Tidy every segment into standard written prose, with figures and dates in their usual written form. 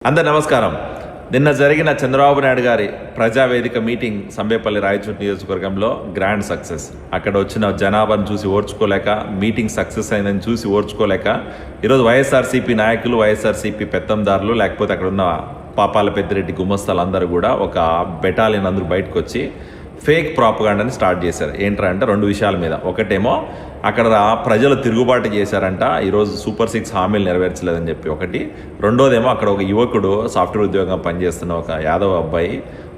అందరు నమస్కారం. నిన్న జరిగిన చంద్రబాబు నాయుడు గారి ప్రజావేదిక మీటింగ్ సంబేపల్లి రాయచూరు నియోజకవర్గంలో గ్రాండ్ సక్సెస్. అక్కడ వచ్చిన జనాభాను చూసి ఓర్చుకోలేక, మీటింగ్ సక్సెస్ అయిందని చూసి ఓర్చుకోలేక ఈరోజు వైఎస్ఆర్సీపీ నాయకులు, వైఎస్ఆర్సీపీ పెత్తందారులు, లేకపోతే అక్కడ ఉన్న పాపాల పెద్దిరెడ్డి గుమస్తాలు అందరూ కూడా ఒక బెటాలియన్ అందరూ బయటకు వచ్చి ఫేక్ ప్రాపగాండాని స్టార్ట్ చేశారు. ఏంటంటే రెండు విషయాల మీద. ఒకటేమో అక్కడ ప్రజలు తిరుగుబాటు చేశారంట, ఈరోజు సూపర్ 6 హామీలు నెరవేర్చలేదని చెప్పి ఒకటి. రెండోదేమో అక్కడ ఒక యువకుడు సాఫ్ట్వేర్ ఉద్యోగం పనిచేస్తున్న ఒక యాదవ్ అబ్బాయి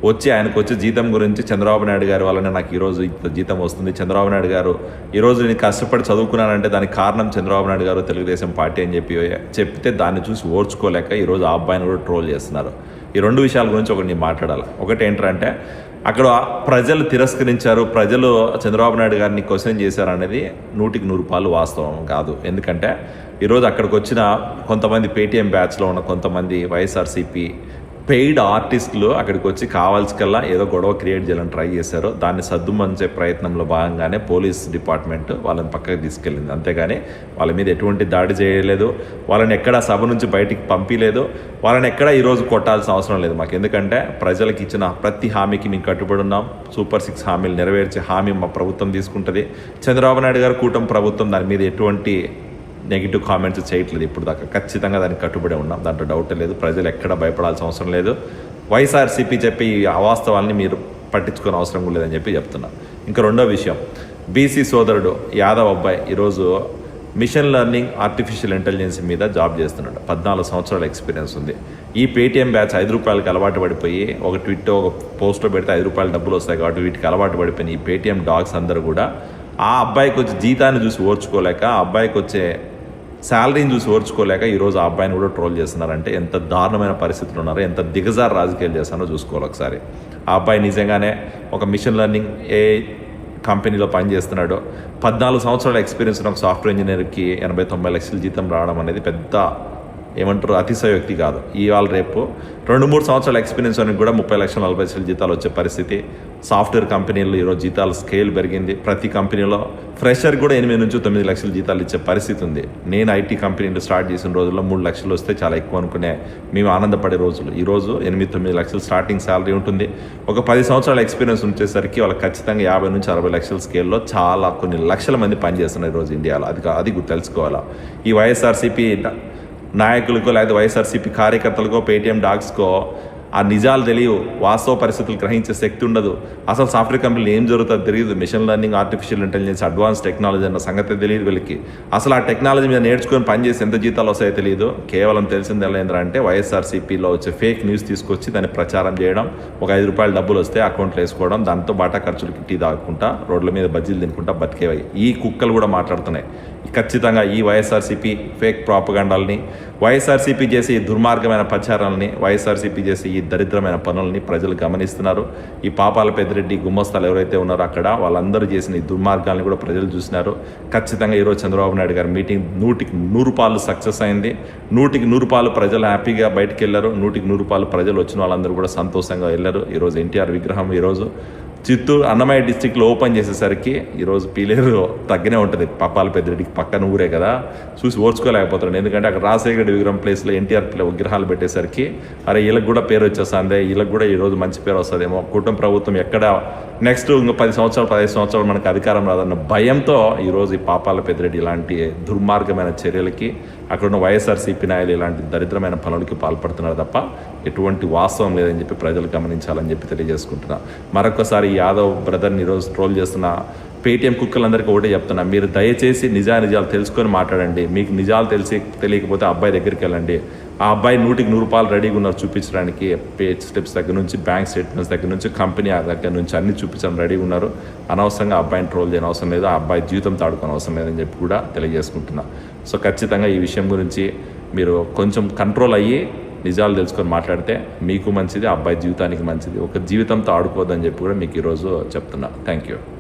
వచ్చి ఆయనకు వచ్చి జీతం గురించి చంద్రబాబు నాయుడు గారి వల్లనే నాకు ఈరోజు జీతం వస్తుంది, చంద్రబాబు నాయుడు గారు ఈరోజు నేను కష్టపడి చదువుకున్నానంటే దానికి కారణం చంద్రబాబు నాయుడు గారు, తెలుగుదేశం పార్టీ అని చెప్తే దాన్ని చూసి ఓర్చుకోలేక ఈరోజు ఆ అబ్బాయిని కూడా ట్రోల్ చేస్తున్నారు. ఈ రెండు విషయాల గురించి ఒకటి నేను మాట్లాడాలి. ఒకటి ఏంటంటే అక్కడ ప్రజలు తిరస్కరించారు, ప్రజలు చంద్రబాబు నాయుడు గారిని క్వశ్చన్ చేశారు అనేది 100% వాస్తవం కాదు. ఎందుకంటే ఈరోజు అక్కడికి వచ్చిన కొంతమంది పేటీఎం బ్యాచ్లో ఉన్న కొంతమంది వైఎస్ఆర్సీపీ పెయిడ్ ఆర్టిస్టులు అక్కడికి వచ్చి కావాల్సికల్లా ఏదో గొడవ క్రియేట్ చేయాలని ట్రై చేశారు. దాన్ని సద్దుమంచే ప్రయత్నంలో భాగంగానే పోలీస్ డిపార్ట్మెంట్ వాళ్ళని పక్కకి తీసుకెళ్ళింది. అంతేగాని వాళ్ళ మీద ఎటువంటి దాడి చేయలేదు, వాళ్ళని ఎక్కడా సభ నుంచి బయటికి పంపించలేదు, వాళ్ళని ఎక్కడా ఈరోజు కొట్టాల్సిన అవసరం లేదు మాకు. ఎందుకంటే ప్రజలకు ఇచ్చిన ప్రతి హామీకి మేము కట్టుబడి ఉన్నాం. సూపర్ 6 హామీలు నెరవేర్చే హామీ మా ప్రభుత్వం తీసుకుంటుంది. చంద్రబాబు నాయుడు గారు కూటమి ప్రభుత్వం దాని మీద ఎటువంటి నెగిటివ్ కామెంట్స్ చేయట్లేదు ఇప్పుడు దాకా. ఖచ్చితంగా దానికి కట్టుబడి ఉన్నాం, దాంట్లో డౌట్ లేదు. ప్రజలు ఎక్కడ భయపడాల్సిన అవసరం లేదు. వైఎస్ఆర్సీపీ చెప్పి ఈ అవాస్తవాల్ని మీరు పట్టించుకునే అవసరం కూడా లేదని చెప్పి చెప్తున్నాను. ఇంకా రెండో విషయం, బీసీ సోదరుడు యాదవ్ అబ్బాయి ఈరోజు మిషన్ లెర్నింగ్, ఆర్టిఫిషియల్ ఇంటెలిజెన్స్ మీద జాబ్ చేస్తున్నాడు. 14 సంవత్సరాల ఎక్స్పీరియన్స్ ఉంది. ఈ పేటీఎం బ్యాచ్ ₹5 అలవాటు పడిపోయి ఒక ట్విట్, ఒక పోస్ట్లో పెడితే ₹5 డబ్బులు వస్తాయి కాబట్టి వీటికి అలవాటు పడిపోయిన ఈ పేటీఎం డాగ్స్ అందరూ కూడా ఆ అబ్బాయికి వచ్చే జీతాన్ని చూసి ఓర్చుకోలేక, ఆ అబ్బాయికి వచ్చే శాలరీని చూసి ఓర్చుకోలేక ఈరోజు ఆ అబ్బాయిని కూడా ట్రోల్ చేస్తున్నారంటే ఎంత దారుణమైన పరిస్థితులు ఉన్నారో, ఎంత దిగజారు రాజకీయాలు చేస్తానో చూసుకోవాలి ఒకసారి. ఆ అబ్బాయి నిజంగానే ఒక మిషన్ లెర్నింగ్ కంపెనీలో పనిచేస్తున్నాడు. 14 సంవత్సరాల ఎక్స్పీరియన్స్ ఉన్న ఒక సాఫ్ట్వేర్ ఇంజనీర్కి 80-90 లక్షల జీతం రావడం అనేది పెద్ద అతిశయోక్తి కాదు. ఇవాళ రేపు 2-3 సంవత్సరాల ఎక్స్పీరియన్స్ అని కూడా 30 లక్షలు 40 లక్షల జీతాలు వచ్చే పరిస్థితి. సాఫ్ట్వేర్ కంపెనీల్లో ఈరోజు జీతాల స్కేల్ పెరిగింది. ప్రతి కంపెనీలో ఫ్రెషర్ కూడా 8-9 లక్షల జీతాలు ఇచ్చే పరిస్థితి ఉంది. నేను ఐటీ కంపెనీలు స్టార్ట్ చేసిన రోజుల్లో 3 లక్షలు వస్తే చాలా ఎక్కువ అనుకునే మేము ఆనందపడే రోజులు. ఈరోజు 8-9 లక్షలు స్టార్టింగ్ శాలరీ ఉంటుంది. ఒక 10 సంవత్సరాల ఎక్స్పీరియన్స్ వచ్చేసరికి వాళ్ళకి ఖచ్చితంగా 50-60 లక్షల స్కేల్లో చాలా కొన్ని లక్షల మంది పనిచేస్తున్నారు ఈరోజు ఇండియాలో. అది తెలుసుకోవాలా. ఈ వైఎస్ఆర్సీపీ నాయకులకో లేదా వైఎస్ఆర్సీపీ కార్యకర్తలకో, పేటీఎం డాగ్స్కో ఆ నిజాలు తెలియవు, వాస్తవ పరిస్థితులు గ్రహించే శక్తి ఉండదు. అసలు సాఫ్ట్వేర్ కంపెనీలు ఏం జరుగుతుందో తెలియదు. Machine learning, artificial intelligence, advance technology అన్న సంగతి తెలియదు వీళ్ళకి. అసలు ఆ టెక్నాలజీ మీద నేర్చుకొని పనిచేసి ఎంత జీతాలు వస్తాయో తెలియదు. కేవలం తెలిసింది ఎలా ఏంటంటే వైఎస్ఆర్సీపీలో వచ్చే ఫేక్ న్యూస్ తీసుకొచ్చి దాన్ని ప్రచారం చేయడం, ఒక ₹5 డబ్బులు వస్తే అకౌంట్లో వేసుకోవడం, దాంతో బాటా ఖర్చులకి టీ తాగుకుంటా, రోడ్ల మీద బజ్జీలు తినుకుంటా బతికేవాయి. ఈ కుక్కలు కూడా మాట్లాడుతున్నాయి. ఖచ్చితంగా ఈ వైఎస్ఆర్సీపీ ఫేక్ ప్రాపగాండాలని, వైఎస్ఆర్సీపీ చేసే ఈ దుర్మార్గమైన ప్రచారాలని, వైఎస్ఆర్సీపీ చేసే ఈ దరిద్రమైన పనులని ప్రజలు గమనిస్తున్నారు. ఈ పాపాల పెద్దిరెడ్డి గుమ్మస్తాలు ఎవరైతే ఉన్నారో అక్కడ వాళ్ళందరూ చేసిన ఈ దుర్మార్గాలను కూడా ప్రజలు చూసినారు. ఖచ్చితంగా ఈరోజు చంద్రబాబు నాయుడు గారి మీటింగ్ 100% సక్సెస్ అయింది. 100% ప్రజలు హ్యాపీగా బయటకు వెళ్ళారు. 100% ప్రజలు వచ్చిన వాళ్ళందరూ కూడా సంతోషంగా వెళ్ళారు. ఈరోజు ఎన్టీఆర్ విగ్రహం ఈరోజు చిత్తూరు అన్నమయ్య డిస్టిక్లో ఓపెన్ చేసేసరికి ఈరోజు పీలేరు తగ్గనే ఉంటుంది. పాపాల పెద్దిరెడ్డికి పక్కన ఊరే కదా, చూసి ఓర్చుకోలేకపోతున్నాడు. ఎందుకంటే అక్కడ రాజశేఖర విగ్రహం ప్లేస్లో ఎన్టీఆర్ విగ్రహాలు పెట్టేసరికి అరే వీళ్ళకి కూడా పేరు వచ్చేస్తుంది, వీళ్ళకి కూడా ఈరోజు మంచి పేరు వస్తుందేమో, కుటుంబ ప్రభుత్వం ఎక్కడ నెక్స్ట్ ఇంకో 10 సంవత్సరాలు 15 సంవత్సరాలు మనకు అధికారం రాదన్న భయంతో ఈరోజు ఈ పాపాల పెద్దిరెడ్డి ఇలాంటి దుర్మార్గమైన చర్యలకి, అక్కడున్న వైఎస్ఆర్సీపీ నాయకులు ఇలాంటి దరిద్రమైన పనులకి పాల్పడుతున్నారు తప్ప ఎటువంటి వాస్తవం లేదని చెప్పి ప్రజలు గమనించాలని చెప్పి తెలియజేసుకుంటున్నా. మరొకసారి యాదవ్ బ్రదర్ని ఈరోజు ట్రోల్ చేస్తున్న పేటీఎం కుక్కలందరికీ ఒకటే చెప్తున్నా, మీరు దయచేసి నిజాలు తెలుసుకొని మాట్లాడండి. మీకు నిజాలు తెలియకపోతే అబ్బాయి దగ్గరికి వెళ్ళండి. ఆ అబ్బాయి 100% రెడీగా ఉన్నారు చూపించడానికి. పే స్లిప్స్ దగ్గర నుంచి, బ్యాంక్ స్టేట్మెంట్స్ దగ్గర నుంచి, కంపెనీ దగ్గర నుంచి అన్ని చూపించడం రెడీగా ఉన్నారు. అనవసరంగా అబ్బాయిని ట్రోల్ చేయని అవసరం లేదు, ఆ అబ్బాయి జీవితం తాడుకోని అవసరం లేదని చెప్పి కూడా తెలియజేసుకుంటున్నా. సో ఖచ్చితంగా ఈ విషయం గురించి మీరు కొంచెం కంట్రోల్ అయ్యి నిజాలు తెలుసుకొని మాట్లాడితే మీకు మంచిది, ఆ అబ్బాయి జీవితానికి మంచిది. ఒక జీవితంతో ఆడుకోవద్దని చెప్పి కూడా మీకు ఈరోజు చెప్తున్నా. Thank you.